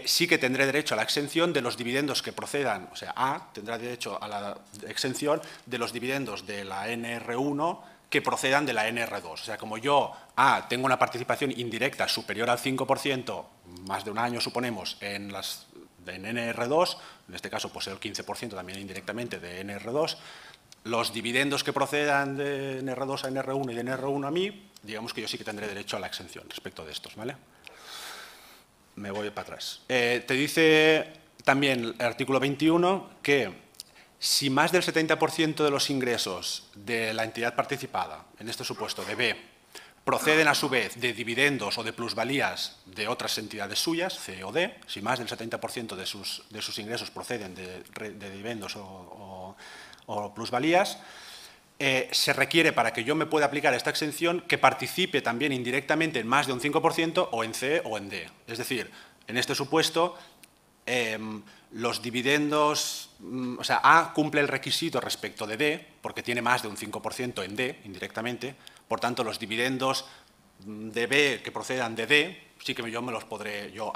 Speaker 2: sí que tendré derecho a la exención de los dividendos que procedan, o sea, A tendrá derecho a la exención de los dividendos de la NR1 que procedan de la NR2. O sea, como yo, A, tengo una participación indirecta superior al 5%, más de un año suponemos, en NR2, en este caso pues el 15% también indirectamente de NR2, los dividendos que procedan de NR2 a NR1 y de NR1 a mí, digamos que yo sí que tendré derecho a la exención respecto de estos, ¿vale? Me voy para atrás. Te dice también el artículo 21 que si más del 70% de los ingresos de la entidad participada, en este supuesto de B, proceden a su vez de dividendos o de plusvalías de otras entidades suyas, C o D, si más del 70% de sus ingresos proceden de dividendos o plusvalías, se requiere para que yo me pueda aplicar esta exención que participe también indirectamente en más de un 5% o en C o en D. Es decir, en este supuesto, los dividendos, o sea, A cumple el requisito respecto de D, porque tiene más de un 5% en D, indirectamente, por tanto, los dividendos de B que procedan de D, sí que yo me los podré, yo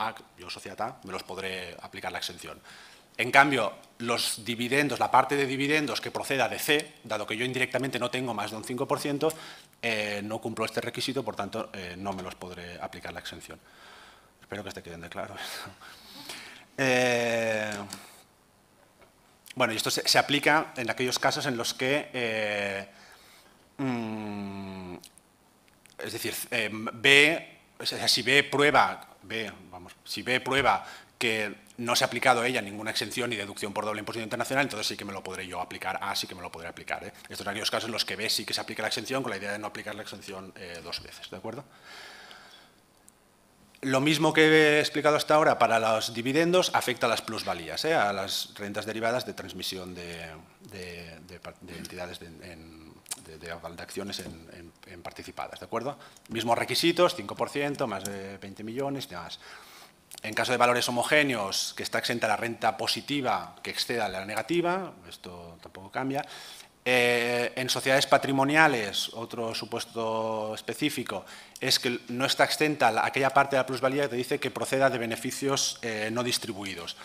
Speaker 2: sociedad A, me los podré aplicar la exención. En cambio, los dividendos, la parte de dividendos que proceda de C, dado que yo indirectamente no tengo más de un 5%, no cumplo este requisito, por tanto, no me los podré aplicar la exención. Espero que esté quedando claro. Bueno, y esto se aplica en aquellos casos en los que es decir, si B prueba que no se ha aplicado a ella ninguna exención ni deducción por doble imposición internacional, entonces sí que me lo podré yo aplicar, A sí que me lo podré aplicar. Estos son aquellos casos en los que B sí que se aplica la exención con la idea de no aplicar la exención dos veces, ¿de acuerdo? Lo mismo que he explicado hasta ahora para los dividendos afecta a las plusvalías, a las rentas derivadas de transmisión de entidades de acciones en participadas, ¿de acuerdo? Mismos requisitos, 5%, más de 20 millones y demás. En caso de valores homogéneos, que está exenta la renta positiva que exceda la negativa, esto tampoco cambia. En sociedades patrimoniales, otro supuesto específico, es que no está exenta aquella parte de la plusvalía que te dice que proceda de beneficios no distribuidos.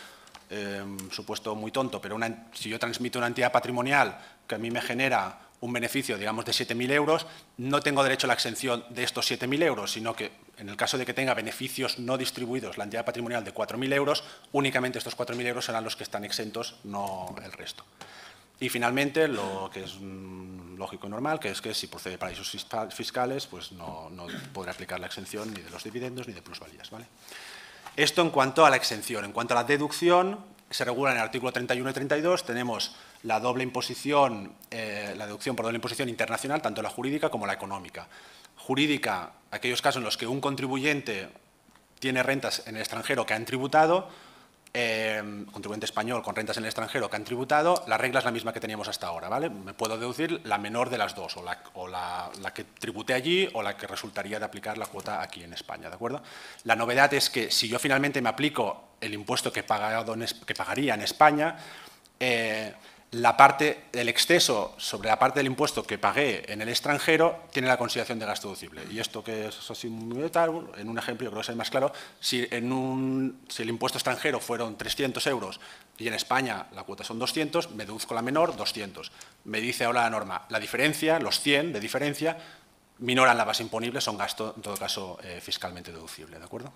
Speaker 2: Supuesto muy tonto, pero si yo transmito una entidad patrimonial que a mí me genera un beneficio, digamos, de 7.000 euros, no tengo derecho a la exención de estos 7.000 euros, sino que en el caso de que tenga beneficios no distribuidos la entidad patrimonial de 4.000 euros, únicamente estos 4.000 euros serán los que están exentos, no el resto. Y finalmente, lo que es lógico y normal, que es que si procede de paraísos fiscales, pues no podrá aplicar la exención ni de los dividendos ni de plusvalías, ¿vale? Esto en cuanto a la exención. En cuanto a la deducción, se regula en el artículo 31 y 32, tenemos la doble imposición, la deducción por doble imposición internacional, tanto la jurídica como la económica. Jurídica, aquellos casos en los que un contribuyente tiene rentas en el extranjero que han tributado, contribuyente español con rentas en el extranjero que han tributado, la regla es la misma que teníamos hasta ahora, ¿vale? Me puedo deducir la menor de las dos, o la que tribute allí o la que resultaría de aplicar la cuota aquí en España, ¿de acuerdo? La novedad es que si yo finalmente me aplico el impuesto que pagaría en España, la parte del exceso sobre la parte del impuesto que pagué en el extranjero tiene la consideración de gasto deducible. Y esto que es así muy tal, en un ejemplo yo creo que es más claro, si el impuesto extranjero fueron 300 euros y en España la cuota son 200, me deduzco la menor, 200. Me dice ahora la norma, la diferencia, los 100 de diferencia, minoran la base imponible, son gasto, en todo caso, fiscalmente deducible, ¿de acuerdo?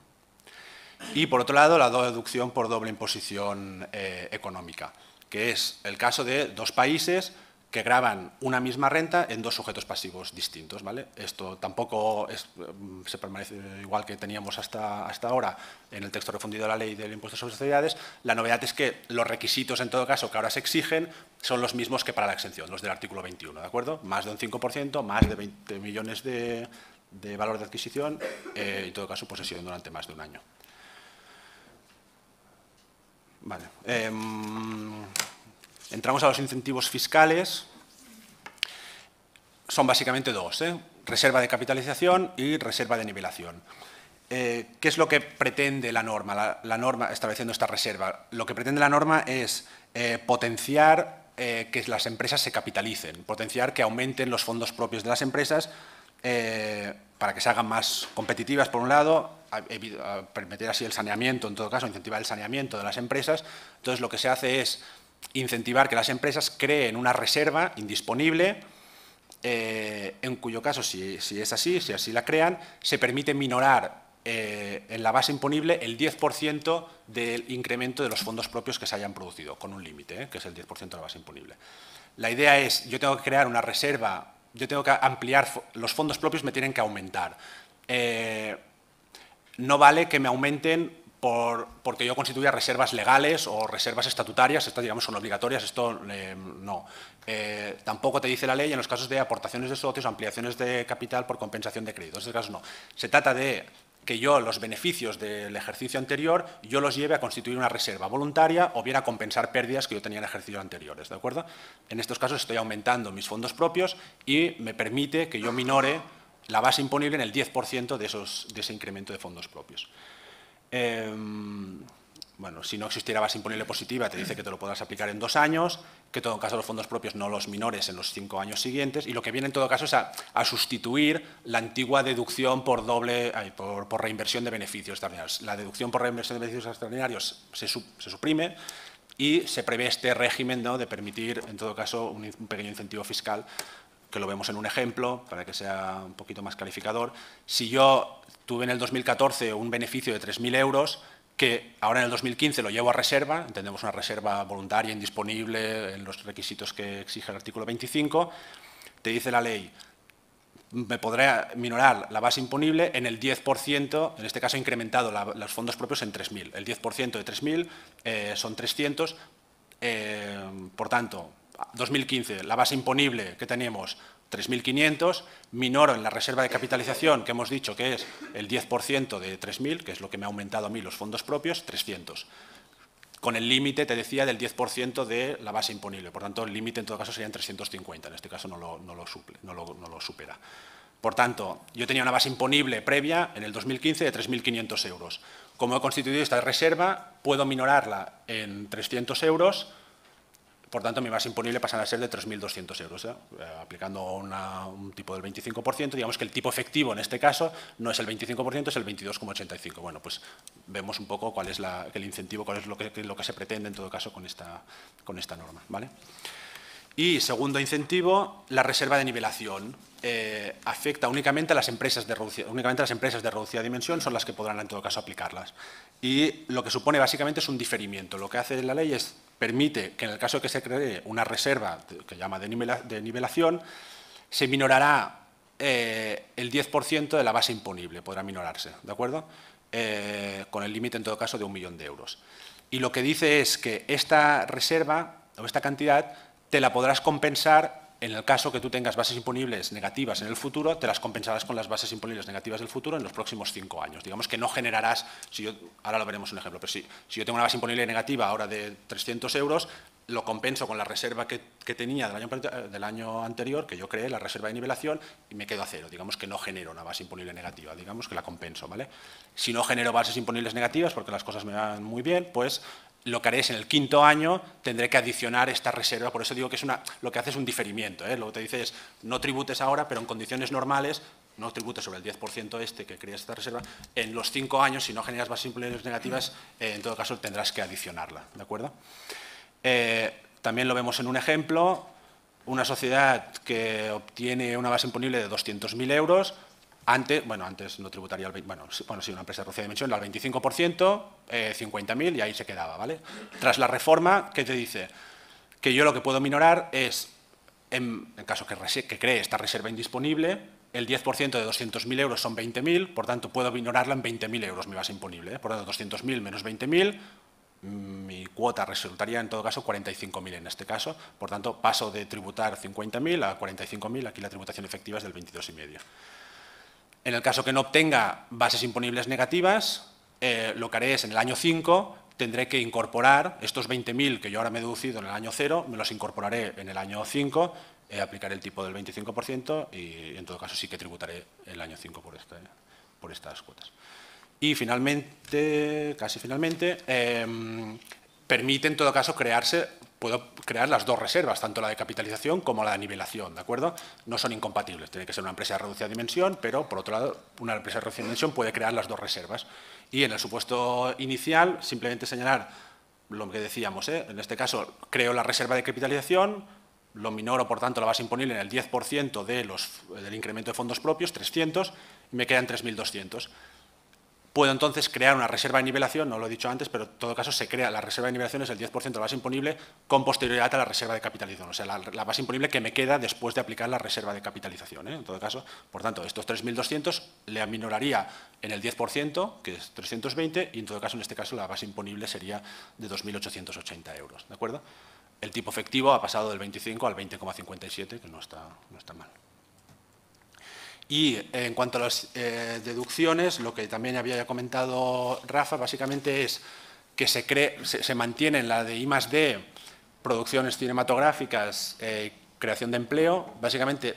Speaker 2: Y por otro lado, la deducción por doble imposición económica, que es el caso de dos países que gravan una misma renta en dos sujetos pasivos distintos, ¿vale? Esto tampoco se permanece igual que teníamos hasta ahora en el texto refundido de la Ley del Impuesto sobre Sociedades. La novedad es que los requisitos, en todo caso, que ahora se exigen son los mismos que para la exención, los del artículo 21, ¿de acuerdo? Más de un 5%, más de 20 millones de valor de adquisición y, en todo caso, posesión durante más de un año. Vale. Entramos a los incentivos fiscales. Son básicamente dos, reserva de capitalización y reserva de nivelación. ¿Qué es lo que pretende la norma? La norma estableciendo esta reserva. Lo que pretende la norma es potenciar que las empresas se capitalicen, potenciar que aumenten los fondos propios de las empresas para que se hagan más competitivas, por un lado, permitir así el saneamiento, en todo caso, incentivar el saneamiento de las empresas. Entonces, lo que se hace es incentivar que las empresas creen una reserva indisponible, en cuyo caso, si es así, si así la crean, se permite minorar en la base imponible el 10% del incremento de los fondos propios que se hayan producido, con un límite, que es el 10% de la base imponible. La idea es, yo tengo que crear una reserva, yo tengo que ampliar, los fondos propios me tienen que aumentar. No vale que me aumenten porque yo constituya reservas legales o reservas estatutarias, estas digamos son obligatorias, esto no. Tampoco te dice la ley en los casos de aportaciones de socios, ampliaciones de capital por compensación de créditos, en este caso no. Se trata de que yo los beneficios del ejercicio anterior yo los lleve a constituir una reserva voluntaria o bien a compensar pérdidas que yo tenía en ejercicios anteriores, ¿de acuerdo? En estos casos estoy aumentando mis fondos propios y me permite que yo minore la base imponible en el 10% de ese incremento de fondos propios. Bueno, si no existiera base imponible positiva, te dice que te lo podrás aplicar en 2 años, que en todo caso los fondos propios no los minores en los 5 años siguientes, y lo que viene en todo caso es a sustituir la antigua deducción por reinversión de beneficios extraordinarios. La deducción por reinversión de beneficios extraordinarios se suprime y se prevé este régimen, ¿no?, de permitir en todo caso un pequeño incentivo fiscal, que lo vemos en un ejemplo, para que sea un poquito más calificador. Si yo tuve en el 2014 un beneficio de 3.000 euros, que ahora en el 2015 lo llevo a reserva, entendemos una reserva voluntaria, indisponible, en los requisitos que exige el artículo 25, te dice la ley, me podré minorar la base imponible en el 10%, en este caso he incrementado los fondos propios en 3.000. El 10% de 3.000 son 300, por tanto, 2015, la base imponible que tenemos, 3.500, minoro en la reserva de capitalización, que hemos dicho que es el 10% de 3.000, que es lo que me ha aumentado a mí los fondos propios, 300. Con el límite, te decía, del 10% de la base imponible. Por tanto, el límite en todo caso serían 350, en este caso no lo supera. Por tanto, yo tenía una base imponible previa en el 2015 de 3.500 euros. Como he constituido esta reserva, puedo minorarla en 300 euros, por tanto, mi base imponible pasará a ser de 3.200 euros. Aplicando un tipo del 25%, digamos que el tipo efectivo en este caso no es el 25%, es el 22,85. Bueno, pues vemos un poco cuál es el incentivo, cuál es lo que se pretende en todo caso con esta norma, ¿vale? Y segundo incentivo, la reserva de nivelación. Afecta únicamente a las empresas de reducida dimensión, son las que podrán en todo caso aplicarlas. Y lo que supone básicamente es un diferimiento. Lo que hace la ley es permite que en el caso de que se cree una reserva que llama de nivelación, se minorará el 10% de la base imponible, podrá minorarse, ¿de acuerdo? Con el límite en todo caso de 1 millón de euros. Y lo que dice es que esta reserva o esta cantidad te la podrás compensar en el caso que tú tengas bases imponibles negativas en el futuro, te las compensarás con las bases imponibles negativas del futuro en los próximos 5 años. Digamos que no generarás, ahora lo veremos un ejemplo, pero si yo tengo una base imponible negativa ahora de 300 euros, lo compenso con la reserva que tenía del año anterior, que yo creé, la reserva de nivelación, y me quedo a cero. Digamos que no genero una base imponible negativa, digamos que la compenso, ¿vale? Si no genero bases imponibles negativas, porque las cosas me van muy bien, pues lo que haré es en el 5.º año tendré que adicionar esta reserva, por eso digo que lo que hace es un diferimiento, ¿eh? Lo que te dice es no tributes ahora, pero en condiciones normales, no tributes sobre el 10% que creas esta reserva, en los 5 años, si no generas bases imponibles negativas, en todo caso tendrás que adicionarla, ¿de acuerdo? También lo vemos en un ejemplo, una sociedad que obtiene una base imponible de 200.000 euros, antes no tributaría, sí, una empresa de reducida dimensión, al 25%, 50.000 y ahí se quedaba, ¿vale? Tras la reforma, ¿qué te dice? Que yo lo que puedo minorar es, en el caso que cree esta reserva indisponible, el 10% de 200.000 euros son 20.000, por tanto puedo minorarla en 20.000 euros mi base imponible, ¿eh? Por lo tanto, 200.000 menos 20.000, mi cuota resultaría en todo caso 45.000 en este caso, por tanto paso de tributar 50.000 a 45.000, aquí la tributación efectiva es del 22,5. En el caso que no obtenga bases imponibles negativas, lo que haré es en el año 5 tendré que incorporar estos 20.000 que yo ahora me he deducido en el año 0, me los incorporaré en el año 5, aplicaré el tipo del 25% y en todo caso sí que tributaré el año 5 por estas cuotas. Y finalmente, casi finalmente, permite en todo caso puedo crear las dos reservas, tanto la de capitalización como la de nivelación, ¿de acuerdo? No son incompatibles, tiene que ser una empresa de reducida dimensión, pero por otro lado, una empresa de reducida dimensión puede crear las dos reservas. Y en el supuesto inicial, simplemente señalar lo que decíamos, en este caso creo la reserva de capitalización, lo minoro por tanto la base imponible en el 10% del incremento de fondos propios, 300, y me quedan 3.200. Puedo entonces crear una reserva de nivelación, no lo he dicho antes, pero en todo caso se crea la reserva de nivelación, es el 10% de la base imponible con posterioridad a la reserva de capitalización, o sea, la base imponible que me queda después de aplicar la reserva de capitalización. En todo caso, por tanto, estos 3.200 le aminoraría en el 10%, que es 320, y en todo caso, en este caso, la base imponible sería de 2.880 euros, ¿de acuerdo? El tipo efectivo ha pasado del 25 al 20,57, que no está mal. Y en cuanto a las deducciones, lo que también había comentado Rafa, básicamente es que se mantiene en la de I+D, producciones cinematográficas, creación de empleo, básicamente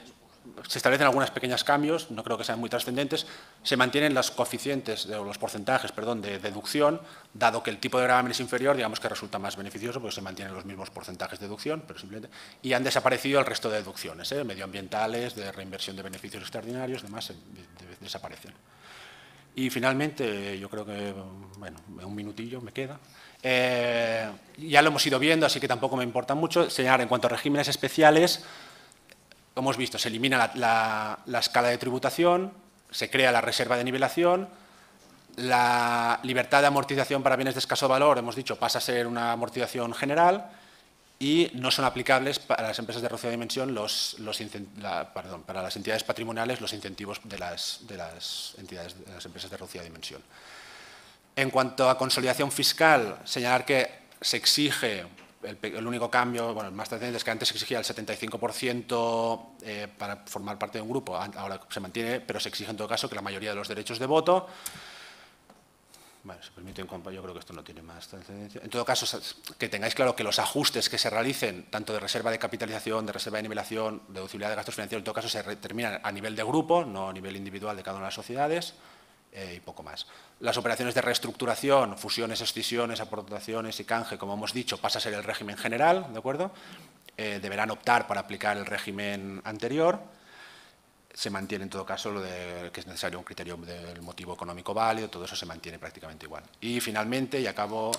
Speaker 2: se establecen algunos pequeños cambios, no creo que sean muy trascendentes, se mantienen los coeficientes, o los porcentajes, perdón, de deducción, dado que el tipo de gravamen es inferior, digamos que resulta más beneficioso, porque se mantienen los mismos porcentajes de deducción, pero simplemente, y han desaparecido el resto de deducciones, medioambientales, de reinversión de beneficios extraordinarios, demás, desaparecen. Y finalmente, yo creo que, bueno, un minutillo me queda. Ya lo hemos ido viendo, así que tampoco me importa mucho. Señalar, en cuanto a regímenes especiales, como hemos visto, se elimina la escala de tributación, se crea la reserva de nivelación, la libertad de amortización para bienes de escaso valor, hemos dicho, pasa a ser una amortización general y no son aplicables para las empresas de reducida dimensión, para las entidades patrimoniales, los incentivos de las empresas de reducida dimensión. En cuanto a consolidación fiscal, señalar que se exige, el único cambio, bueno, el más trascendente es que antes se exigía el 75% para formar parte de un grupo, ahora se mantiene, pero se exige en todo caso que la mayoría de los derechos de voto. Bueno, se permite, yo creo que esto no tiene más trascendencia. En todo caso, que tengáis claro que los ajustes que se realicen, tanto de reserva de capitalización, de reserva de nivelación, deducibilidad de gastos financieros, en todo caso se determinan a nivel de grupo, no a nivel individual de cada una de las sociedades, y poco más. Las operaciones de reestructuración, fusiones, escisiones, aportaciones y canje, como hemos dicho, pasa a ser el régimen general, ¿de acuerdo? Deberán optar para aplicar el régimen anterior. Se mantiene en todo caso lo de que es necesario un criterio del motivo económico válido, todo eso se mantiene prácticamente igual. Y finalmente, y acabo,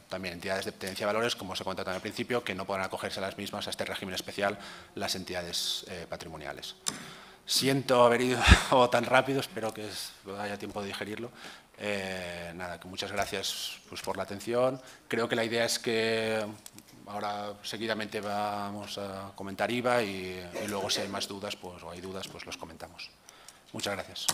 Speaker 2: también entidades de tenencia de valores, como os he comentado también al principio, que no podrán acogerse a las mismas, a este régimen especial, las entidades patrimoniales. Siento haber ido tan rápido, espero que haya tiempo de digerirlo. Nada, que muchas gracias pues, por la atención. Creo que la idea es que ahora seguidamente vamos a comentar IVA y luego si hay más dudas pues, o hay dudas, pues los comentamos. Muchas gracias.